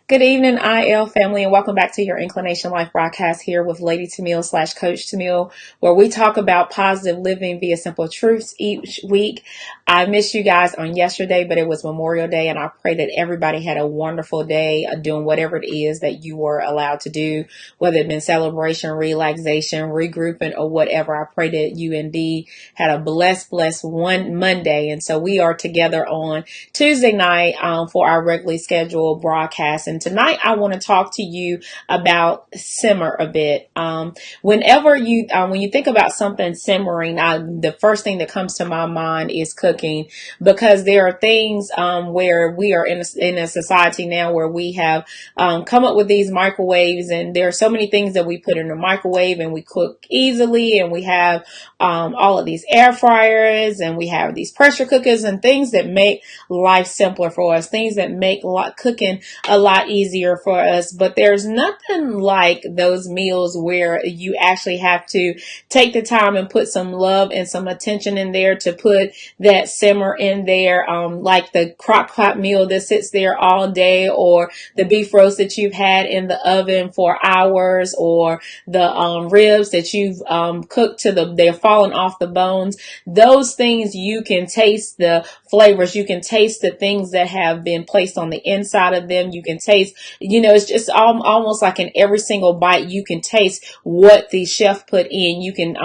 Good evening, IL family, and welcome back to your Inclination Life broadcast here with Lady Tamil / Coach Tamil, where we talk about positive living via simple truths each week. I missed you guys on yesterday, but it was Memorial Day, and I pray that everybody had a wonderful day doing whatever it is that you were allowed to do, whether it been celebration, relaxation, regrouping, or whatever. I pray that you indeed had a blessed one Monday, and so we are together on Tuesday night for our regularly scheduled broadcast. And tonight I want to talk to you about simmer a bit. When you think about something simmering, the first thing that comes to my mind is cooking, because there are things where we are in a society now where we have come up with these microwaves, and there are so many things that we put in the microwave and we cook easily, and we have all of these air fryers, and we have these pressure cookers and things that make life simpler for us, things that make cooking a lot easier for us. But there's nothing like those meals where you actually have to take the time and put some love and some attention in there to put that simmer in there, like the crock pot meal that sits there all day, or the beef roast that you've had in the oven for hours, or the ribs that you've cooked they're falling off the bones. Those things, you can taste the flavors, you can taste the things that have been placed on the inside of them. You can taste, it's just almost like in every single bite, you can taste what the chef put in. You can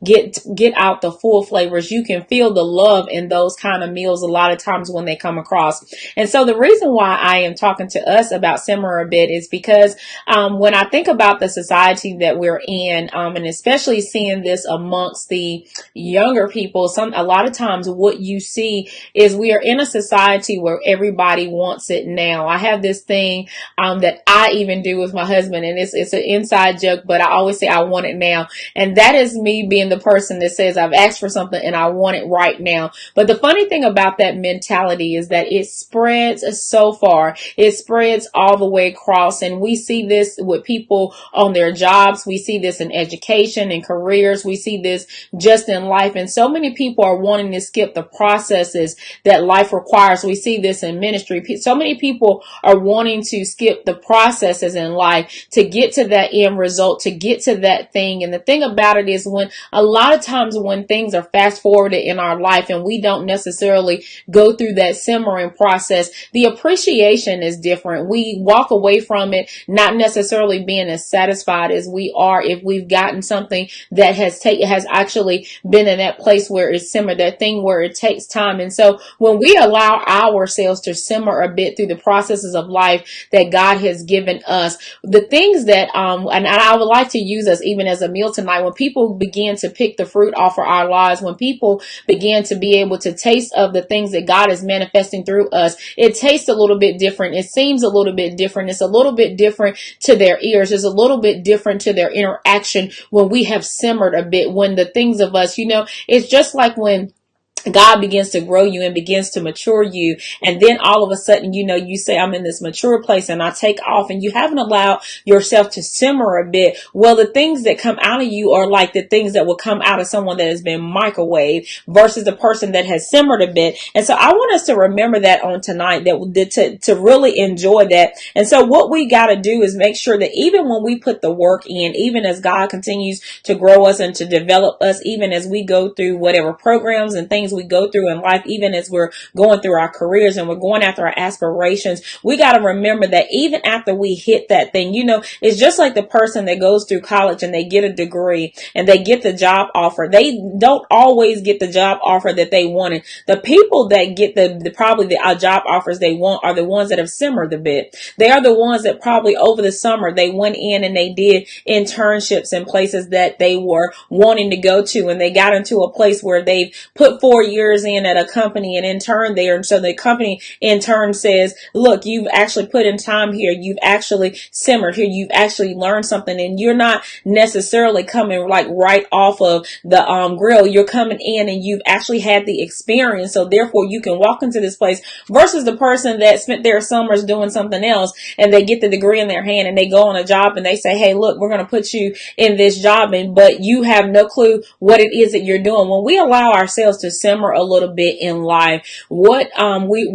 get out the full flavors. You can feel the love in those kind of meals a lot of times when they come across. And so the reason why I am talking to us about simmer a bit is because when I think about the society that we're in, and especially seeing this amongst the younger people, a lot of times what you see is we are in a society where everybody wants it now. I have this thing that I even do with my husband, and it's an inside joke, but I always say I want it now. And that is me being the person that says I've asked for something and I want it right now. But the funny thing about that mentality is that it spreads so far. It spreads all the way across. And we see this with people on their jobs. We see this in education and careers. We see this just in life. And so many people are wanting to skip the processes that life requires. We see this in ministry. So many people are wanting to skip the processes in life to get to that end result, to get to that thing. And the thing about it is, when a lot of times when things are fast forwarded in our life and we don't necessarily go through that simmering process, the appreciation is different. We walk away from it not necessarily being as satisfied as we are if we've gotten something that has actually been in that place where it's simmered, that thing where it takes time. And so when we allow ourselves to simmer a bit through the processes of life that God has given us, the things that and I would like to use us even as a meal tonight, when people begin to pick the fruit off of our lives, when people begin to be able to taste of the things that God is manifesting through us, it tastes a little bit different. It seems a little bit different. It's a little bit different to their ears. It's a little bit different to their interaction when we have simmered a bit, when the things of us, it's just like when God begins to grow you and begins to mature you. And then all of a sudden, you say, I'm in this mature place and I take off, and you haven't allowed yourself to simmer a bit. Well, the things that come out of you are like the things that will come out of someone that has been microwaved versus the person that has simmered a bit. And so I want us to remember that on tonight, to really enjoy that. And so what we got to do is make sure that even when we put the work in, even as God continues to grow us and to develop us, even as we go through whatever programs and things we go through in life, even as we're going through our careers and we're going after our aspirations, we got to remember that even after we hit that thing, it's just like the person that goes through college and they get a degree and they get the job offer. They don't always get the job offer that they wanted. The people that get probably the job offers they want are the ones that have simmered a bit. They are the ones that probably over the summer they went in and they did internships in places that they were wanting to go to, and they got into a place where they've put 4 years in at a company and interned there. And so the company in turn says, look, you've actually put in time here. You've actually simmered here. You've actually learned something, and you're not necessarily coming like right off of the grill. You're coming in and you've actually had the experience. So therefore you can walk into this place versus the person that spent their summers doing something else and they get the degree in their hand and they go on a job and they say, hey, look, we're going to put you in this job, but you have no clue what it is that you're doing. When we allow ourselves to simmer simmer a little bit in life. What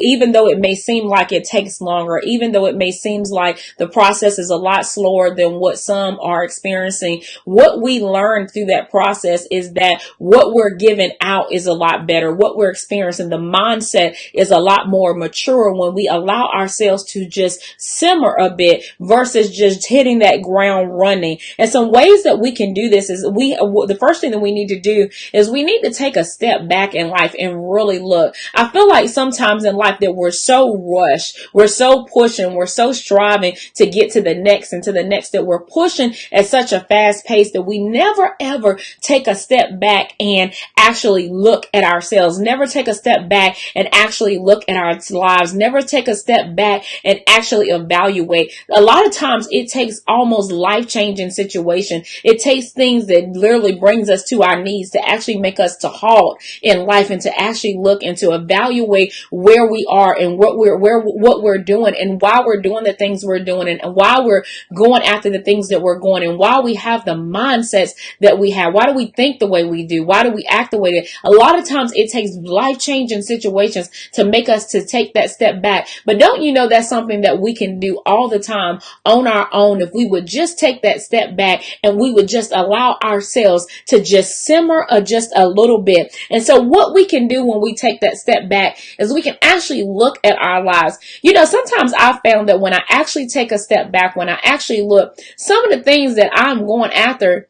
even though it may seem like it takes longer, even though it may seem like the process is a lot slower than what some are experiencing, what we learn through that process is that what we're giving out is a lot better. What we're experiencing, the mindset is a lot more mature when we allow ourselves to just simmer a bit versus just hitting that ground running. And some ways that we can do this is the first thing that we need to do is we need to take a step back in life and really look. I feel like sometimes in life that we're so rushed, we're so pushing, we're so striving to get to the next and to the next, that we're pushing at such a fast pace that we never ever take a step back and actually look at ourselves, never take a step back and actually look at our lives, never take a step back and actually evaluate. A lot of times it takes almost life-changing situation. It takes things that literally brings us to our knees to actually make us to halt in life and to actually look and to evaluate where we are and what we're doing and why we're doing the things we're doing and why we're going after the things that we're going and why we have the mindsets that we have. Why do we think the way we do? Why do we act the way that? A lot of times it takes life-changing situations to make us to take that step back. But don't you know that's something that we can do all the time on our own if we would just take that step back and we would just allow ourselves to just simmer just a little bit. And so what we can do when we take that step back is we can actually look at our lives. You know, sometimes I found that when I actually take a step back, when I actually look, some of the things that I'm going after,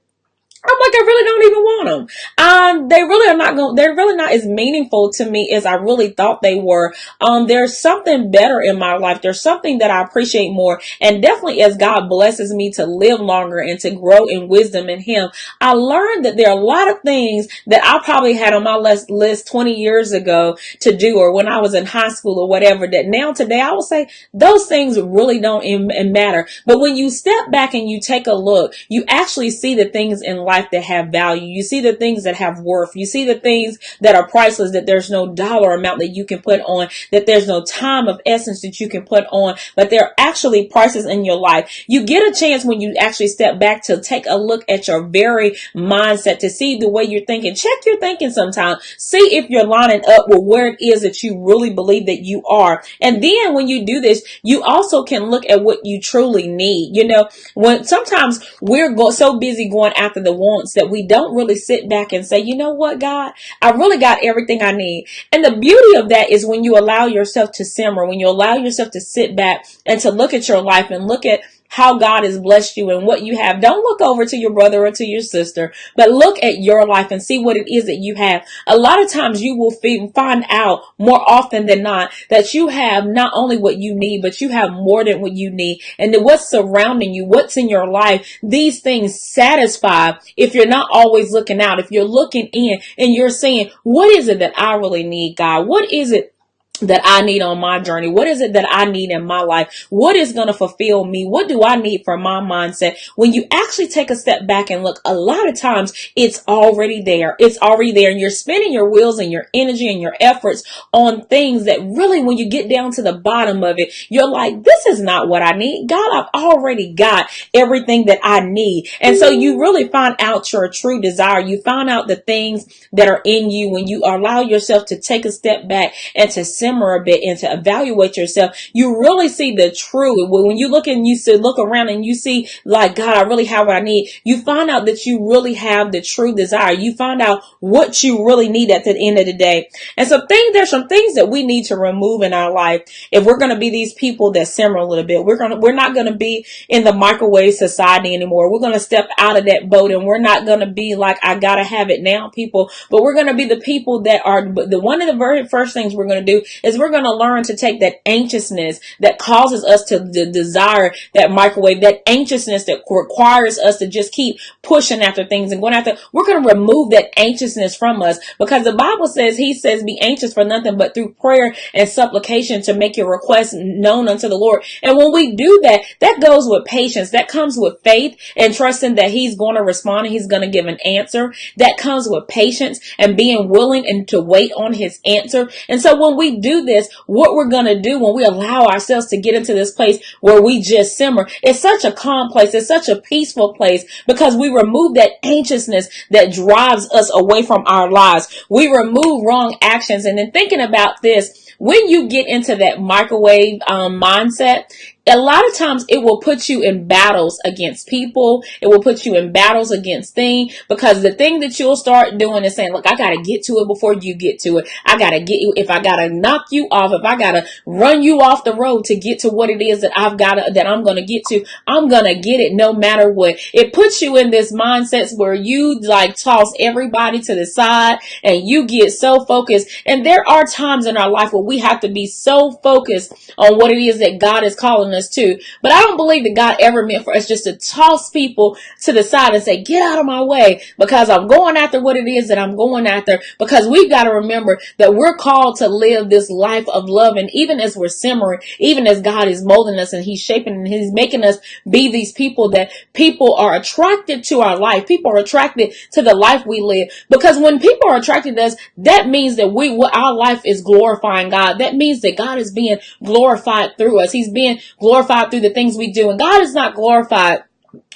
I'm like, I really don't even want them. They're really not as meaningful to me as I really thought they were. There's something better in my life. There's something that I appreciate more. And definitely as God blesses me to live longer and to grow in wisdom in Him, I learned that there are a lot of things that I probably had on my list 20 years ago to do, or when I was in high school or whatever, that now today I would say those things really don't matter. But when you step back and you take a look, you actually see the things in life that have value. You see the things that have worth. You see the things that are priceless, that there's no dollar amount that you can put on, that there's no time of essence that you can put on, but there are actually prices in your life. You get a chance when you actually step back to take a look at your very mindset, to see the way you're thinking. Check your thinking sometimes. See if you're lining up with where it is that you really believe that you are. And then when you do this, you also can look at what you truly need. You know, when sometimes we're so busy going after the wants that we don't really sit back and say, you know what, God, I really got everything I need. And the beauty of that is when you allow yourself to simmer, when you allow yourself to sit back and to look at your life and look at how God has blessed you and what you have. Don't look over to your brother or to your sister, but look at your life and see what it is that you have. A lot of times you will find out more often than not that you have not only what you need, but you have more than what you need. And then what's surrounding you, what's in your life, these things satisfy if you're not always looking out, if you're looking in and you're saying, what is it that I really need, God? What is it that I need on my journey? What is it that I need in my life? What is going to fulfill me? What do I need for my mindset? When you actually take a step back and look, a lot of times it's already there. It's already there. And you're spending your wheels and your energy and your efforts on things that really, when you get down to the bottom of it, you're like, this is not what I need. God, I've already got everything that I need. And so you really find out your true desire. You find out the things that are in you when you allow yourself to take a step back and to simmer a bit and to evaluate yourself. You really see the true. When you look and you look around and you see, like, God, I really have what I need. You find out that you really have the true desire. You find out what you really need at the end of the day. And so there's some things that we need to remove in our life if we're going to be these people that simmer a little bit. We're not going to be in the microwave society anymore. We're going to step out of that boat, and we're not going to be like, I gotta have it now people, but we're going to be the people that are one of the very first things we're going to do is we're going to learn to take that anxiousness that causes us to desire that microwave, that anxiousness that requires us to just keep pushing after things and going after. We're going to remove that anxiousness from us, because the Bible says, He says, be anxious for nothing but through prayer and supplication to make your requests known unto the Lord. And when we do that, that goes with patience. That comes with faith and trusting that He's going to respond and He's going to give an answer. That comes with patience and being willing and to wait on His answer. And so when we do this, what we're going to do when we allow ourselves to get into this place where we just simmer. It's such a calm place. It's such a peaceful place because we remove that anxiousness that drives us away from our lives. We remove wrong actions. And then thinking about this, when you get into that microwave mindset, a lot of times it will put you in battles against people. It will put you in battles against things, because the thing that you'll start doing is saying, look, I got to get to it before you get to it. I got to get you. If I got to knock you off, if I got to run you off the road to get to what it is that that I'm going to get to, I'm going to get it no matter what. It puts you in this mindset where you like toss everybody to the side and you get so focused. And there are times in our life where we have to be so focused on what it is that God is calling us to. But I don't believe that God ever meant for us just to toss people to the side and say, get out of my way, because I'm going after what it is that I'm going after. Because we've got to remember that we're called to live this life of love. And even as we're simmering, even as God is molding us and he's shaping and he's making us be these people that people are attracted to our life. People are attracted to the life we live. Because when people are attracted to us, that means that our life is glorifying God. That means that God is being glorified through us. He's being glorified through the things we do. And God is not glorified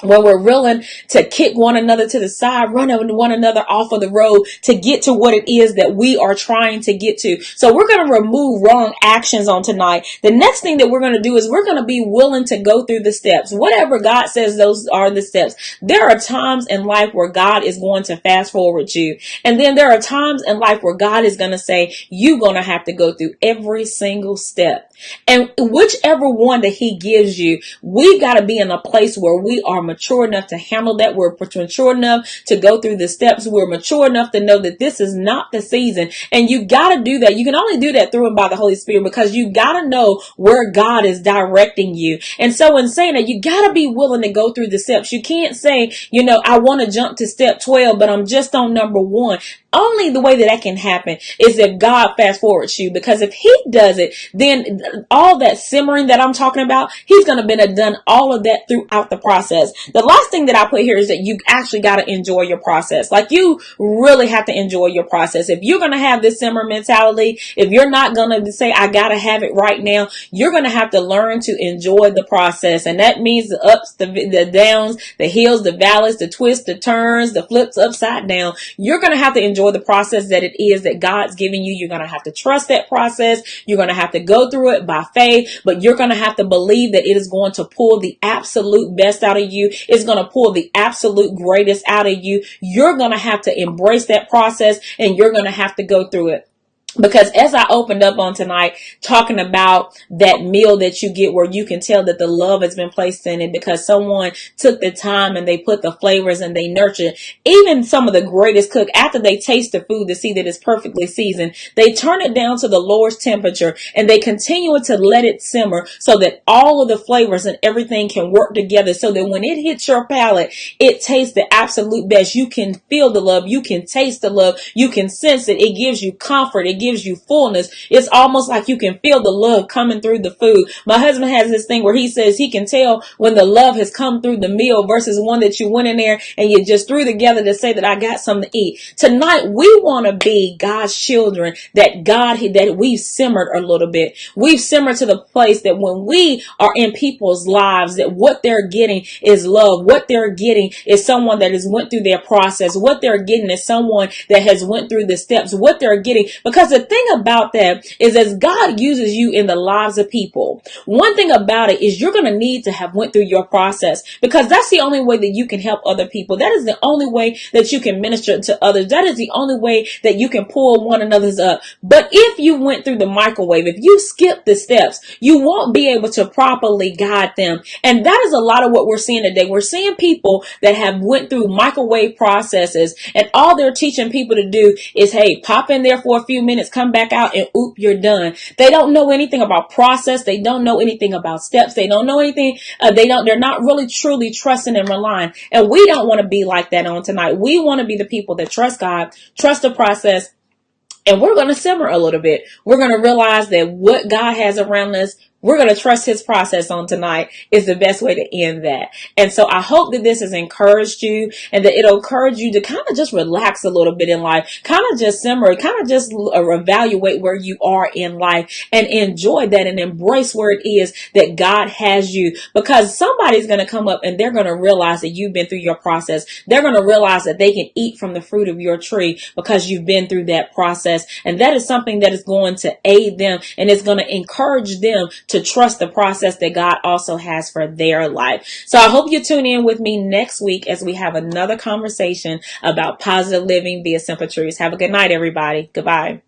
when we're willing to kick one another to the side, run one another off of the road to get to what it is that we are trying to get to. So we're going to remove wrong actions on tonight. The next thing that we're going to do is we're going to be willing to go through the steps. Whatever God says, those are the steps. There are times in life where God is going to fast forward you. And then there are times in life where God is going to say, you're going to have to go through every single step. And whichever one that he gives you, we got to be in a place where we are mature enough to handle that. We're mature enough to go through the steps. We're mature enough to know that this is not the season. And you got to do that. You can only do that through and by the Holy Spirit, because you got to know where God is directing you. And so in saying that, you got to be willing to go through the steps. You can't say, I want to jump to step 12, but I'm just on number 1. Only the way that can happen is if God fast forwards you, because if he does it, then all that simmering that I'm talking about, he's going to have done all of that throughout the process. The last thing that I put here is that you actually got to enjoy your process. Like, you really have to enjoy your process. If you're going to have this simmer mentality, if you're not going to say, I got to have it right now, you're going to have to learn to enjoy the process. And that means the ups, the downs, the hills, the valleys, the twists, the turns, the flips upside down. You're going to have to enjoy the process that it is that God's giving you. You're going to have to trust that process. You're going to have to go through it by faith, but you're going to have to believe that it is going to pull the absolute best out of you. It's going to pull the absolute greatest out of you. You're going to have to embrace that process, and you're going to have to go through it. Because as I opened up on tonight, talking about that meal that you get where you can tell that the love has been placed in it because someone took the time and they put the flavors and they nurture. Even some of the greatest cook, after they taste the food to see that it's perfectly seasoned, they turn it down to the lowest temperature and they continue to let it simmer so that all of the flavors and everything can work together, so that when it hits your palate, it tastes the absolute best. You can feel the love. You can taste the love. You can sense it. It gives you comfort. It gives you fullness. It's almost like you can feel the love coming through the food. My husband has this thing where he says he can tell when the love has come through the meal versus one that you went in there and you just threw together to say that I got something to eat. Tonight, we want to be God's children, that we've simmered a little bit. We've simmered to the place that when we are in people's lives, that what they're getting is love. What they're getting is someone that has went through their process. What they're getting is someone that has went through the steps. What they're getting, because the thing about that is, as God uses you in the lives of people, one thing about it is you're going to need to have went through your process, because that's the only way that you can help other people. That is the only way that you can minister to others. That is the only way that you can pull one another's up. But if you went through the microwave, if you skip the steps, you won't be able to properly guide them. And that is a lot of what we're seeing today. We're seeing people that have went through microwave processes, and all they're teaching people to do is, hey, pop in there for a few minutes, come back out, and oop, you're done. They don't know anything about process. They don't know anything about steps. They don't know anything. They're not really truly trusting and relying. And we don't want to be like that on tonight. We want to be the people that trust God, trust the process, and we're going to simmer a little bit. We're going to realize that what God has around us, We're going to trust his process on tonight is the best way to end that. And so I hope that this has encouraged you and that it'll encourage you to kind of just relax a little bit in life, kind of just simmer, kind of just evaluate where you are in life and enjoy that and embrace where it is that God has you, because somebody's going to come up and they're going to realize that you've been through your process. They're going to realize that they can eat from the fruit of your tree because you've been through that process. And that is something that is going to aid them and it's going to encourage them to trust the process that God also has for their life. So I hope you tune in with me next week as we have another conversation about positive living via simple truths. Have a good night, everybody. Goodbye.